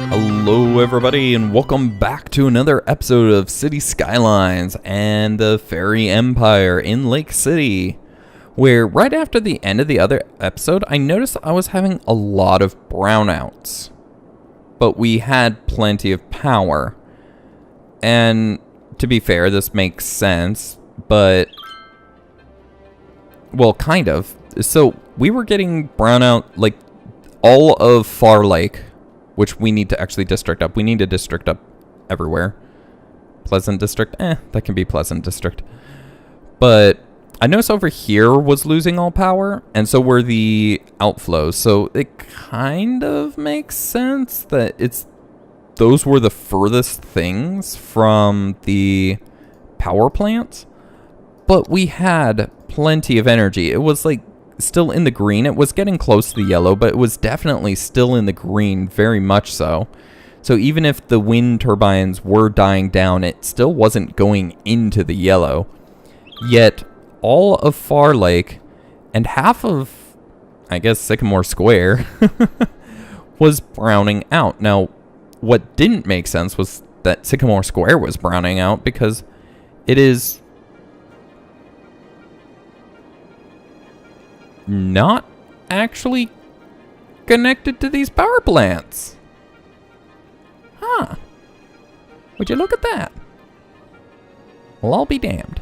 Hello everybody and welcome back to another episode of City Skylines and the Ferry Empire in Lake City, where right after the end of the other episode I noticed I was having a lot of brownouts, but we had plenty of power. And to be fair, this makes sense, but well, kind of. So we were getting brownout like all of Far Lake, which we need to actually district up. We need to district up everywhere. Pleasant District? That can be Pleasant District. But I noticed over here was losing all power, and so were the outflows. So it kind of makes sense that those were the furthest things from the power plants. But we had plenty of energy. It was like still in the green. It was getting close to the yellow, but it was definitely still in the green, very much so. So even if the wind turbines were dying down, it still wasn't going into the yellow. Yet all of Far Lake and half of, I guess, Sycamore Square was browning out. Now, what didn't make sense was that Sycamore Square was browning out because it is not actually connected to these power plants. Huh. Would you look at that? Well, I'll be damned.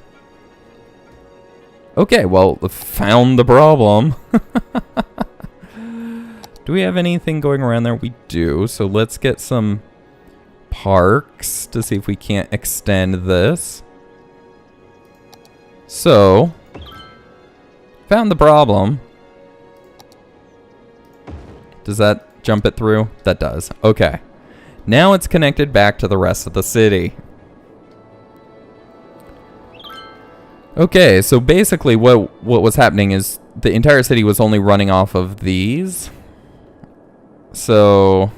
Okay, well, found the problem. Do we have anything going around there? We do, so let's get some parks to see if we can't extend this. So, found the problem. Does that jump it through? That does. Okay. Now it's connected back to the rest of the city. Okay, so basically what was happening is the entire city was only running off of these. So,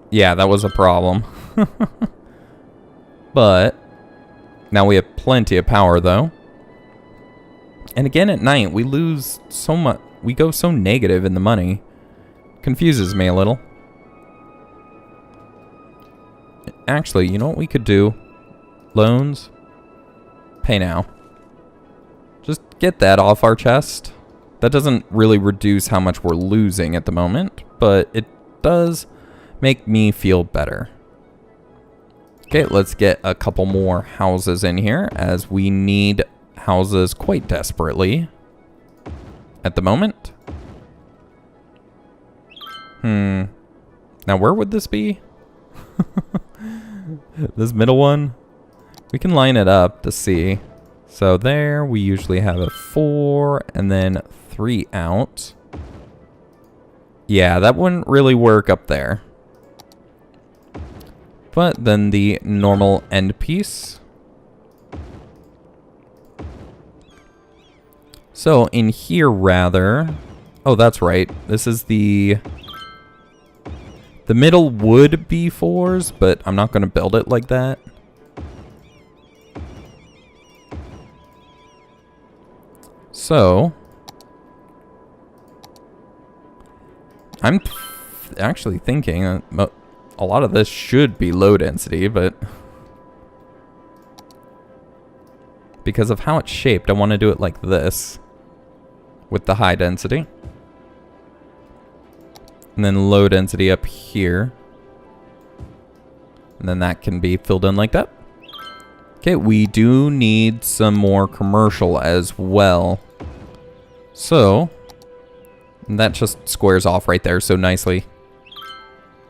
yeah, that was a problem. But now we have plenty of power though. And again at night, we lose so much. We go so negative in the money. Confuses me a little. Actually, you know what we could do? Loans. Pay now. Just get that off our chest. That doesn't really reduce how much we're losing at the moment, but it does make me feel better. Okay, let's get a couple more houses in here, as we need houses quite desperately at the moment. Now where would this be? This middle one? We can line it up to see. So there, we usually have a 4 and then 3 out. Yeah, that wouldn't really work up there. But then the normal end piece. So in here, rather, oh, that's right. This is the middle would be 4s, but I'm not going to build it like that. So I'm actually thinking a lot of this should be low density, but because of how it's shaped, I want to do it like this with the high density. And then low density up here. And then that can be filled in like that. Okay, we do need some more commercial as well. So, that just squares off right there so nicely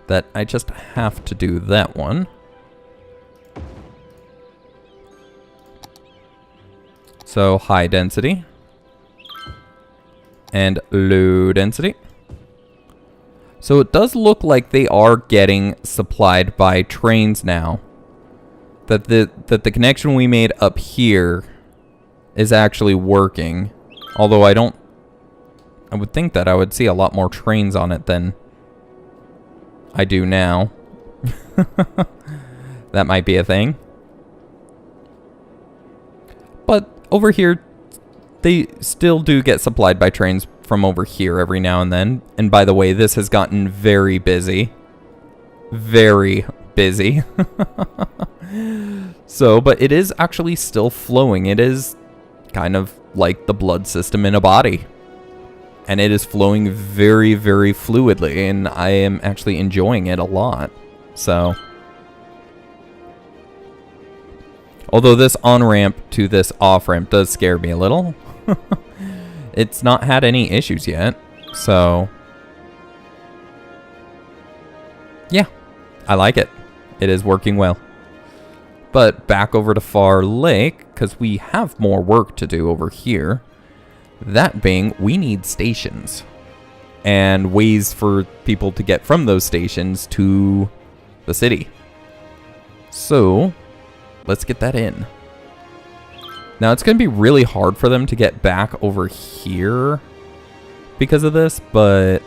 that I just have to do that one. So, high density. And low density. So it does look like they are getting supplied by trains now. That the connection we made up here is actually working. Although I would think that I would see a lot more trains on it than I do now. That might be a thing. But over here, they still do get supplied by trains from over here every now and then. And by the way, this has gotten very busy. Very busy. So, but it is actually still flowing. It is kind of like the blood system in a body. And it is flowing very, very fluidly. And I am actually enjoying it a lot. So, although this on-ramp to this off-ramp does scare me a little. It's not had any issues yet. So, yeah, I like it. It is working well. But back over to Far Lake, because we have more work to do over here. That being, we need stations. And ways for people to get from those stations to the city. So, let's get that in. Now, it's going to be really hard for them to get back over here because of this. But,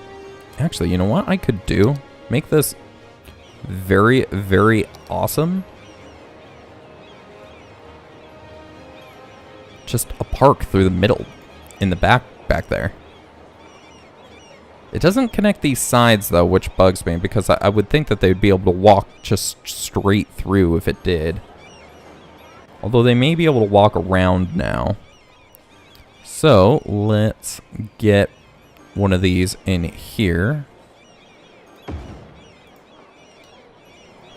actually, you know what I could do? Make this very, very awesome. Just a park through the middle, in the back there. It doesn't connect these sides though, which bugs me because I would think that they'd be able to walk just straight through if it did. Although they may be able to walk around now. So let's get one of these in here.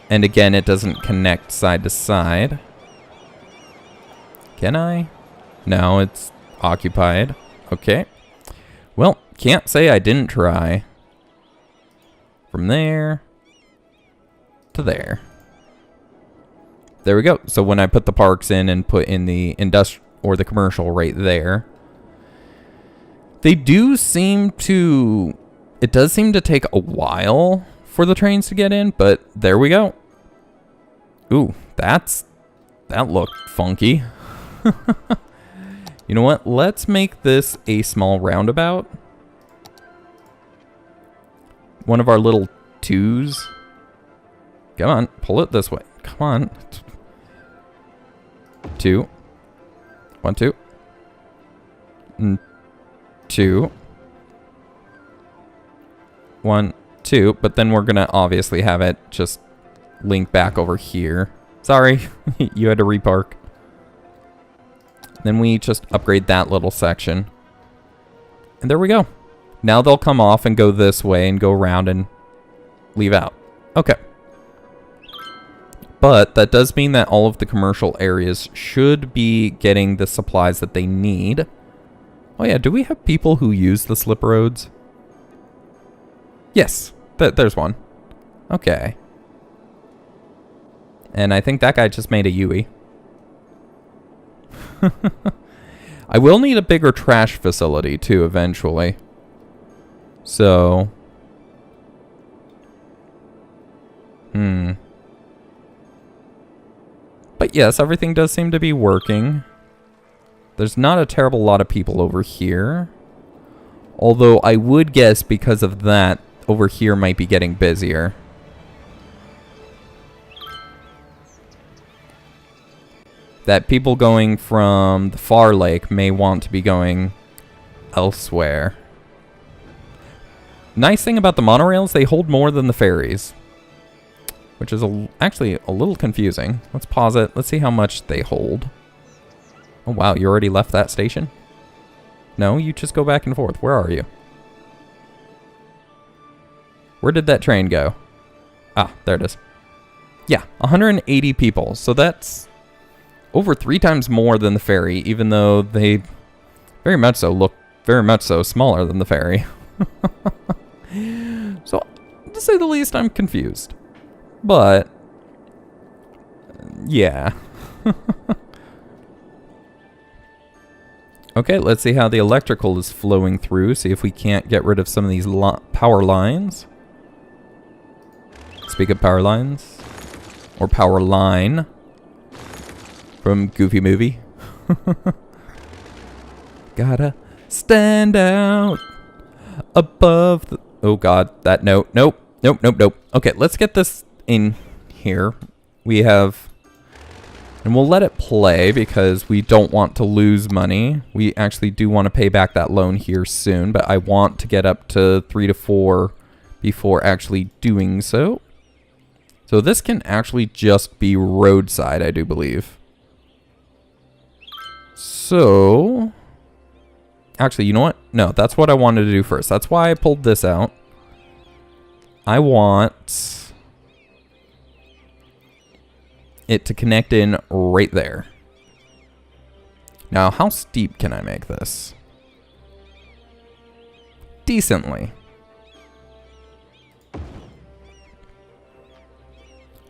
And again, it doesn't connect side to side. Can I? No, it's occupied. Okay. Well, can't say I didn't try. From there to there. There we go. So when I put the parks in and put in the industrial or the commercial right there, they do seem to... It does seem to take a while for the trains to get in, but there we go. Ooh, that looked funky. You know what? Let's make this a small roundabout. One of our little twos. Come on, pull it this way. Come on. 2. 1, 2. 2. 1, 2. But then we're gonna obviously have it just link back over here. Sorry, you had to repark. Then we just upgrade that little section. And there we go. Now they'll come off and go this way and go around and leave out. Okay. But that does mean that all of the commercial areas should be getting the supplies that they need. Oh yeah, do we have people who use the slip roads? Yes, there's one. Okay. And I think that guy just made a Yui. I will need a bigger trash facility too eventually. So. But yes, everything does seem to be working. There's not a terrible lot of people over here. Although I would guess because of that, over here might be getting busier. That people going from the Far Lake may want to be going elsewhere. Nice thing about the monorails, they hold more than the ferries. Which is actually a little confusing. Let's pause it. Let's see how much they hold. Oh wow, you already left that station? No, you just go back and forth. Where are you? Where did that train go? Ah, there it is. Yeah, 180 people. So that's over 3 times more than the ferry, even though they very much so look very much so smaller than the ferry. So, to say the least, I'm confused. But, yeah. Okay, let's see how the electrical is flowing through. See if we can't get rid of some of these power lines. Speak of power lines. Or power line. From Goofy Movie. Gotta stand out above the... Oh god, that note. Nope. Nope, nope, nope. Okay, let's get this in here. We have And we'll let it play because we don't want to lose money. We actually do want to pay back that loan here soon, but I want to get up to 3 to 4 before actually doing so. So this can actually just be roadside, I do believe. So, actually, you know what? No, that's what I wanted to do first. That's why I pulled this out. I want it to connect in right there. Now, how steep can I make this? Decently.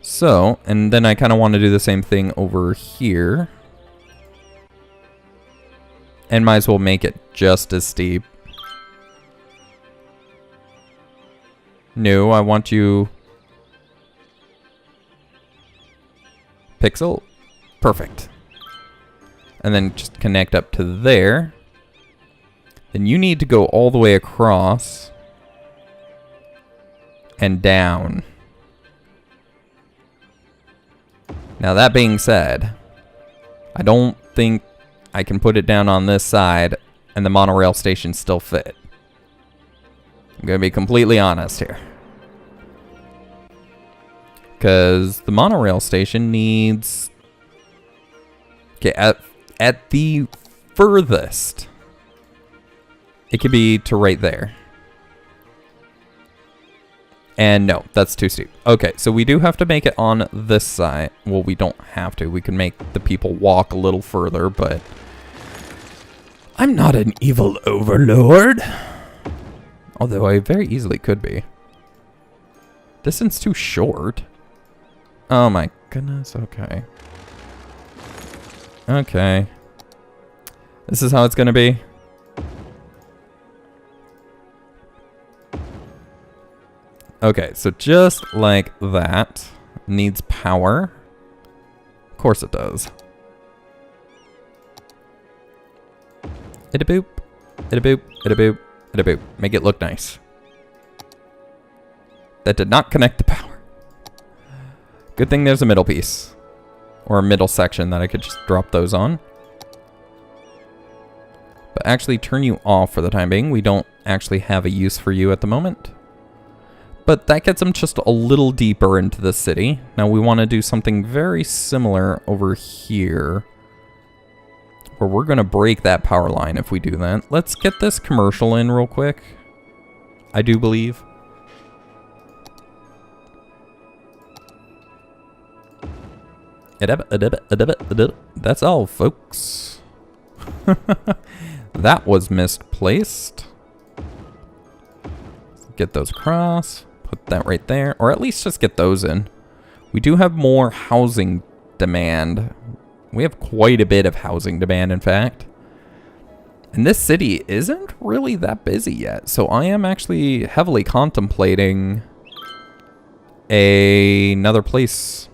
So, and then I kind of want to do the same thing over here. And might as well make it just as steep. No, I want you... Pixel. Perfect. And then just connect up to there. Then you need to go all the way across. And down. Now that being said, I don't think I can put it down on this side and the monorail station still fit. I'm going to be completely honest here. Because the monorail station needs... Okay, at the furthest, it could be to right there. And no, that's too steep. Okay, so we do have to make it on this side. Well, we don't have to. We can make the people walk a little further, but... I'm not an evil overlord. Although I very easily could be. Distance too short. Oh my goodness, okay. Okay. This is how it's gonna be. Okay, so just like that. Needs power. Of course it does. It a boop. It a boop. It a boop. It a boop. Make it look nice. That did not connect the power. Good thing there's a middle piece. Or a middle section that I could just drop those on. But actually turn you off for the time being. We don't actually have a use for you at the moment. But that gets them just a little deeper into the city. Now we want to do something very similar over here. Where we're going to break that power line if we do that. Let's get this commercial in real quick. I do believe. That's all, folks. That was misplaced. Get those across. Put that right there. Or at least just get those in. We do have more housing demand. We have quite a bit of housing demand, in fact. And this city isn't really that busy yet. So I am actually heavily contemplating another place.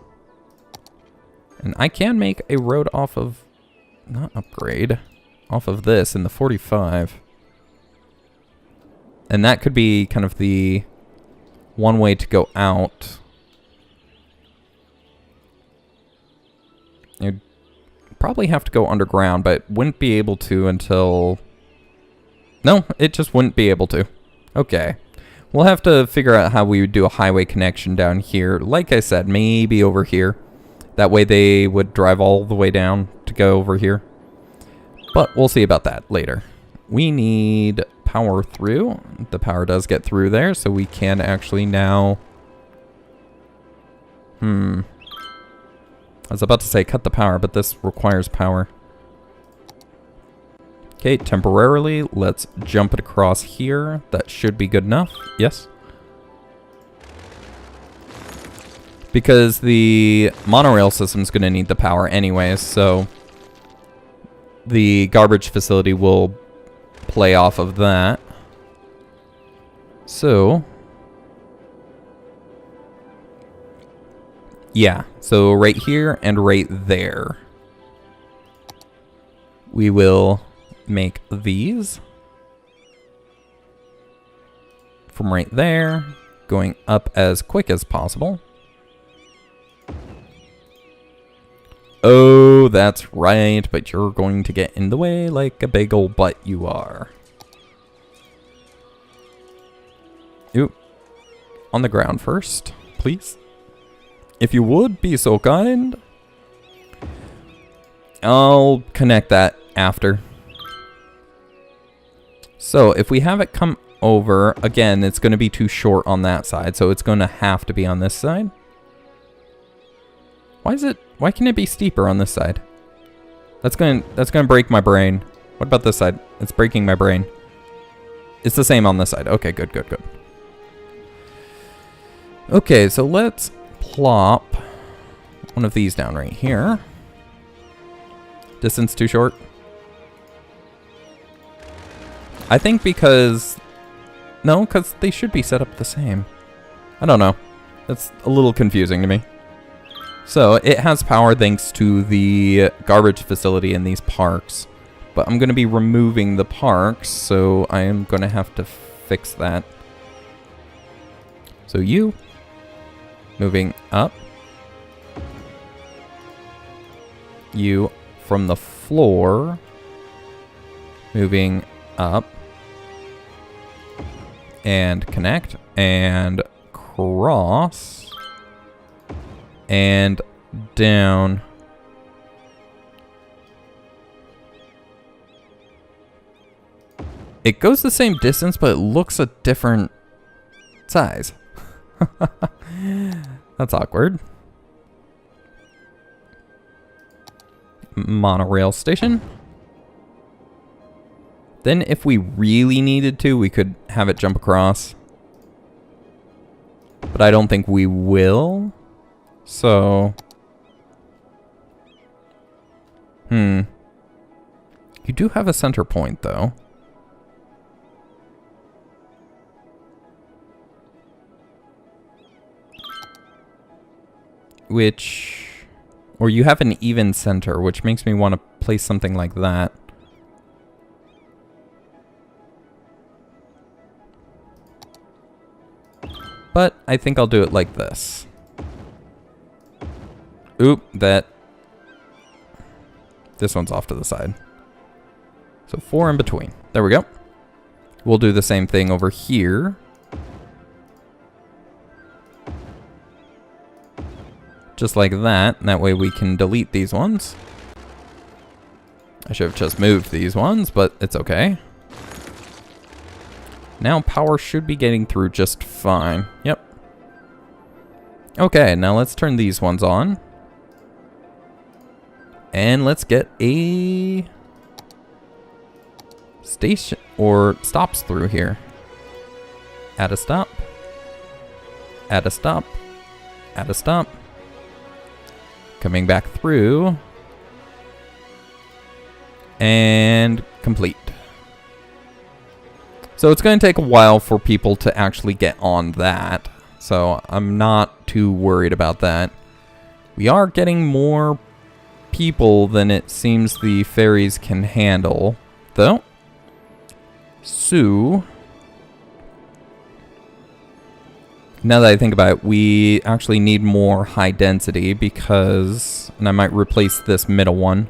And I can make a road off of... Not upgrade. Off of this in the 45. And that could be kind of the one way to go out. You'd probably have to go underground, but wouldn't be able to until... No, it just wouldn't be able to. Okay. We'll have to figure out how we would do a highway connection down here. Like I said, maybe over here. That way they would drive all the way down to go over here. But we'll see about that later. We need power through. The power does get through there, so we can actually now... I was about to say cut the power, but this requires power. Okay, temporarily, let's jump it across here. That should be good enough. Yes. Because the monorail system's going to need the power anyways, so the garbage facility will play off of that. So, yeah, so right here and right there. We will make these from right there, going up as quick as possible. Oh, that's right, but you're going to get in the way like a big old butt you are. Oop. On the ground first, please. If you would be so kind. I'll connect that after. So if we have it come over, again, it's going to be too short on that side, so it's going to have to be on this side. Why can it be steeper on this side? That's going to break my brain. What about this side? It's breaking my brain. It's the same on this side. Okay, good. Okay, so let's plop one of these down right here. Distance too short? I think because... No, because they should be set up the same. I don't know. That's a little confusing to me. So, it has power thanks to the garbage facility in these parks. But I'm going to be removing the parks, so I am going to have to fix that. So you, moving up. You, from the floor, moving up. And connect, and cross, and down. It goes the same distance, but it looks a different size. That's awkward. Monorail station. Then if we really needed to, we could have it jump across. But I don't think we will. So... You do have a center point, though. Which... Or you have an even center, which makes me want to place something like that. But I think I'll do it like this. Oop, this one's off to the side. So 4 in between. There we go. We'll do the same thing over here. Just like that. And that way we can delete these ones. I should have just moved these ones, but it's okay. Now power should be getting through just fine. Yep. Okay, now let's turn these ones on. And let's get a station or stops through here. Add a stop. Add a stop. Add a stop. Coming back through. And complete. So it's going to take a while for people to actually get on that. So I'm not too worried about that. We are getting more people than it seems the ferries can handle, though. So, now that I think about it, we actually need more high density because, and I might replace this middle one,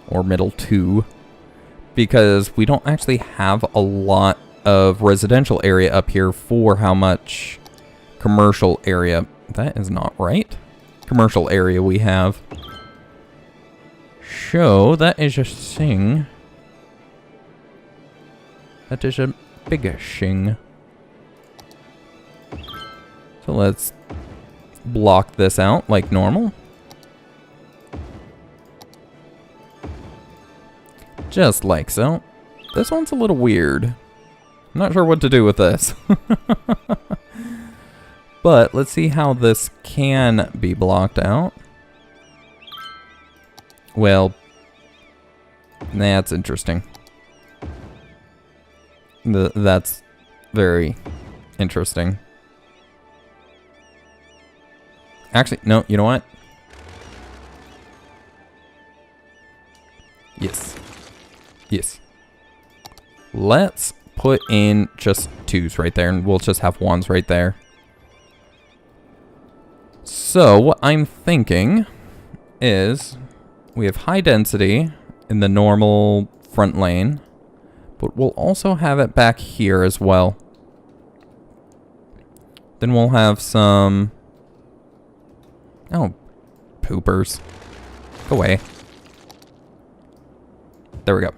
or middle two, because we don't actually have a lot of residential area up here for how much commercial area. That is not right. Commercial area we have. So that is a thing. That is a big thing. So let's block this out like normal. Just like so. This one's a little weird. I'm not sure what to do with this. But let's see how this can be blocked out. Well, that's interesting. That's very interesting. Actually, no, you know what? Yes. Yes. Let's put in just 2s right there, and we'll just have 1s right there. So, what I'm thinking is we have high density in the normal front lane, but we'll also have it back here as well. Then we'll have some... Oh, poopers. Go away. There we go.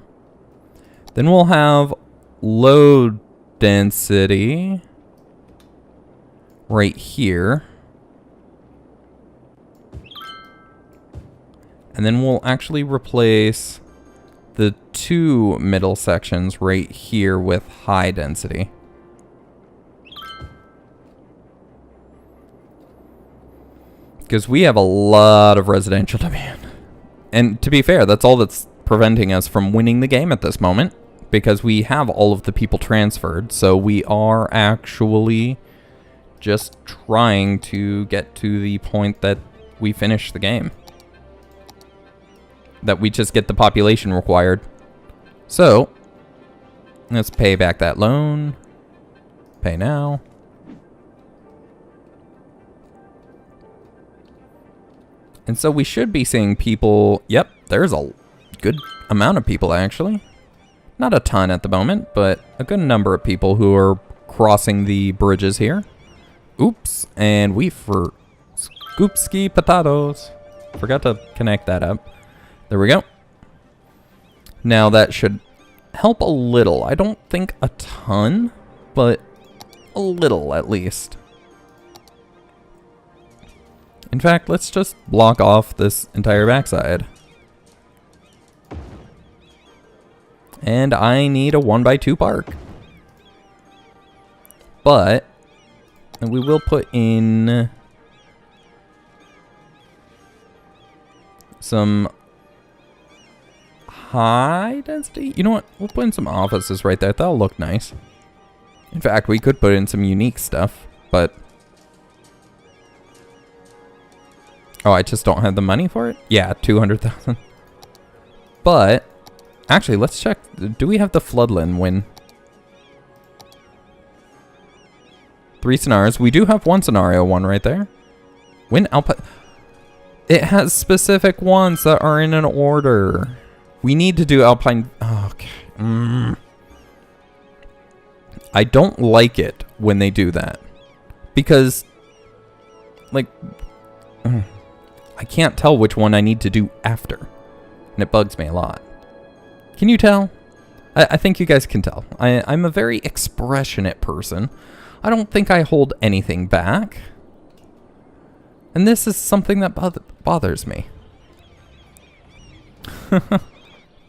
Then we'll have low density right here. And then we'll actually replace the two middle sections right here with high density. Because we have a lot of residential demand. And to be fair, that's all that's preventing us from winning the game at this moment. Because we have all of the people transferred. So we are actually just trying to get to the point that we finish the game. That we just get the population required. So, let's pay back that loan. Pay now. And so we should be seeing people... Yep, there's a good amount of people, actually. Not a ton at the moment, but a good number of people who are crossing the bridges here. Oops, and we for... Scoopski potatoes. Forgot to connect that up. There we go. Now that should help a little. I don't think a ton, but a little at least. In fact, let's just block off this entire backside. And I need a 1x2 park. But, and we will put in some high density. You know what? We'll put in some offices right there. That'll look nice. In fact, we could put in some unique stuff, but... Oh, I just don't have the money for it? Yeah, 200,000. But, actually, let's check. Do we have the Floodland win? 3 scenarios. We do have 1 scenario 1 right there. Win Alpine. It has specific ones that are in an order. We need to do Alpine. Oh, okay. I don't like it when they do that. Because, like... I can't tell which one I need to do after. And it bugs me a lot. Can you tell? I think you guys can tell. I'm a very expressionate person. I don't think I hold anything back. And this is something that bothers me.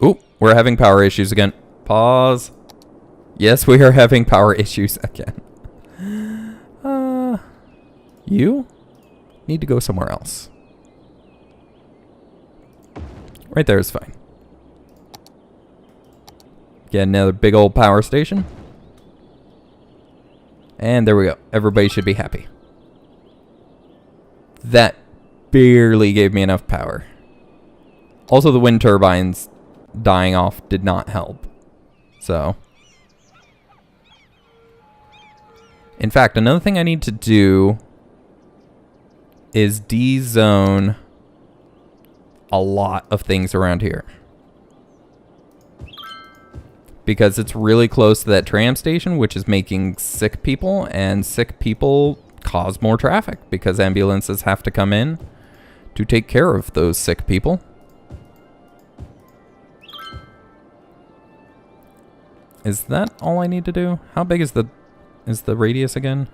Ooh, we're having power issues again. Pause. Yes, we are having power issues again. You need to go somewhere else. Right there is fine. Get another big old power station. And there we go. Everybody should be happy. That barely gave me enough power. Also, the wind turbines dying off did not help. So. In fact, another thing I need to do is de-zone a lot of things around here. Because it's really close to that tram station, which is making sick people, and sick people cause more traffic because ambulances have to come in to take care of those sick people. Is that all I need to do? How big is the radius again?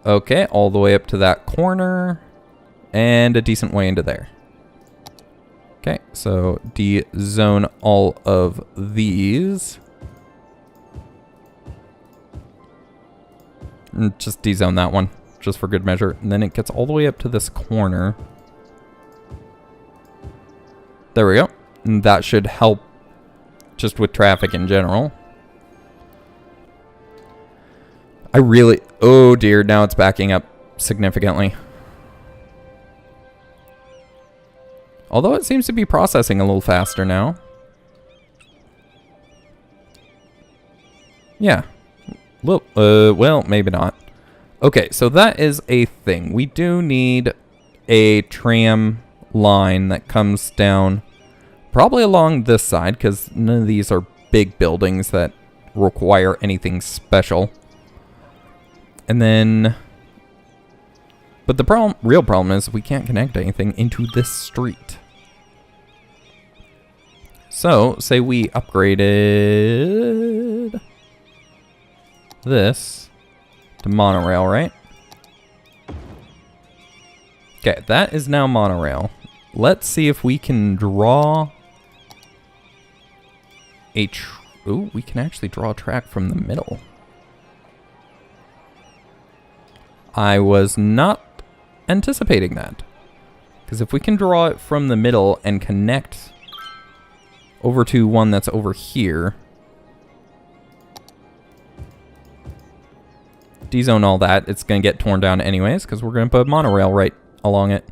Okay, all the way up to that corner and a decent way into there. Okay, so de-zone all of these. And just de-zone that one, just for good measure. And then it gets all the way up to this corner. There we go. And that should help just with traffic in general. I really... Oh dear, now it's backing up significantly. Although it seems to be processing a little faster now. Yeah. Well, maybe not. Okay, so that is a thing. We do need a tram line that comes down probably along this side, because none of these are big buildings that require anything special. And then, but the real problem is we can't connect anything into this street. So, say we upgraded this to monorail, right? Okay, that is now monorail. Let's see if we can draw a... Ooh, we can actually draw a track from the middle. I was not anticipating that. Because if we can draw it from the middle and connect over to one that's over here, D-zone all that, it's going to get torn down anyways, because we're going to put monorail right along it.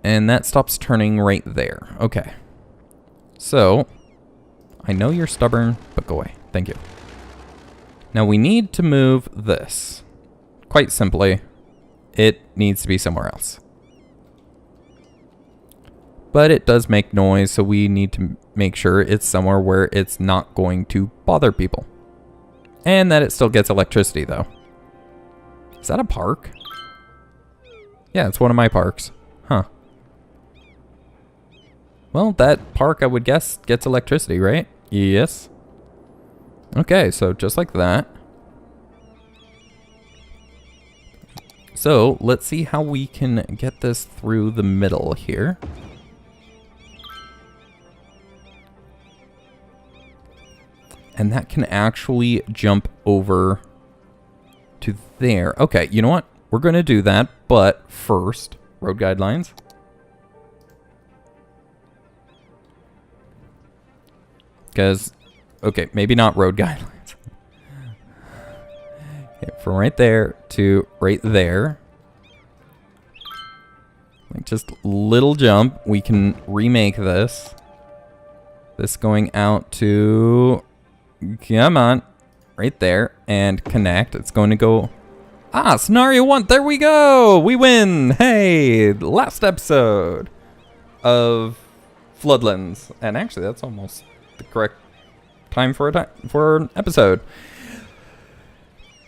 And that stops turning right there. Okay. So, I know you're stubborn, but go away. Thank you. Now we need to move this. Quite simply, it needs to be somewhere else. But it does make noise, so we need to make sure it's somewhere where it's not going to bother people. And that it still gets electricity, though. Is that a park? Yeah, it's one of my parks. Huh. Well, that park, I would guess, gets electricity, right? Yes. Okay, so just like that. So, let's see how we can get this through the middle here. And that can actually jump over to there. Okay, you know what? We're going to do that, but first, road guidelines. Because, okay, maybe not road guidelines. Okay, from right there to right there. Like just little jump. We can remake this. This going out to... Come on. Right there. And connect. It's going to go... Ah, scenario 1. There we go. We win. Hey, last episode of Floodlands. And actually, that's almost the correct time for an episode.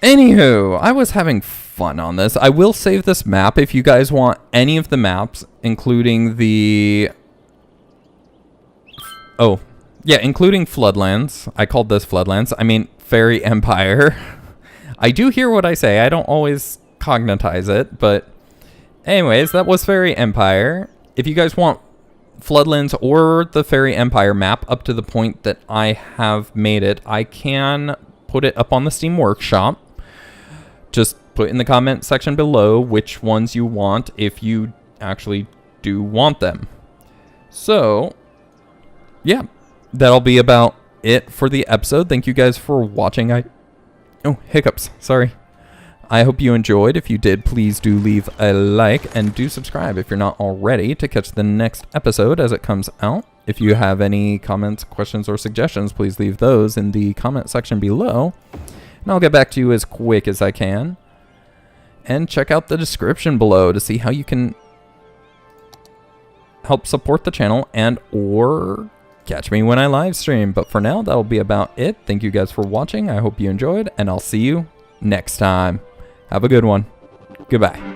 Anywho, I was having fun on this. I will save this map if you guys want any of the maps, including the... Oh, yeah, including Floodlands. I called this Floodlands. I mean, Ferry Empire. I do hear what I say. I don't always cognitize it, but anyways, that was Ferry Empire. If you guys want Floodlands or the Ferry Empire map up to the point that I have made it, I can put it up on the Steam Workshop. Just put in the comment section below which ones you want if you actually do want them. So, yeah, that'll be about it for the episode. Thank you guys for watching. Oh, hiccups. Sorry. I hope you enjoyed. If you did, please do leave a like and do subscribe if you're not already to catch the next episode as it comes out. If you have any comments, questions, or suggestions, please leave those in the comment section below. And I'll get back to you as quick as I can. And check out the description below to see how you can help support the channel and or catch me when I live stream. But for now, that'll be about it. Thank you guys for watching. I hope you enjoyed, and I'll see you next time. Have a good one. Goodbye.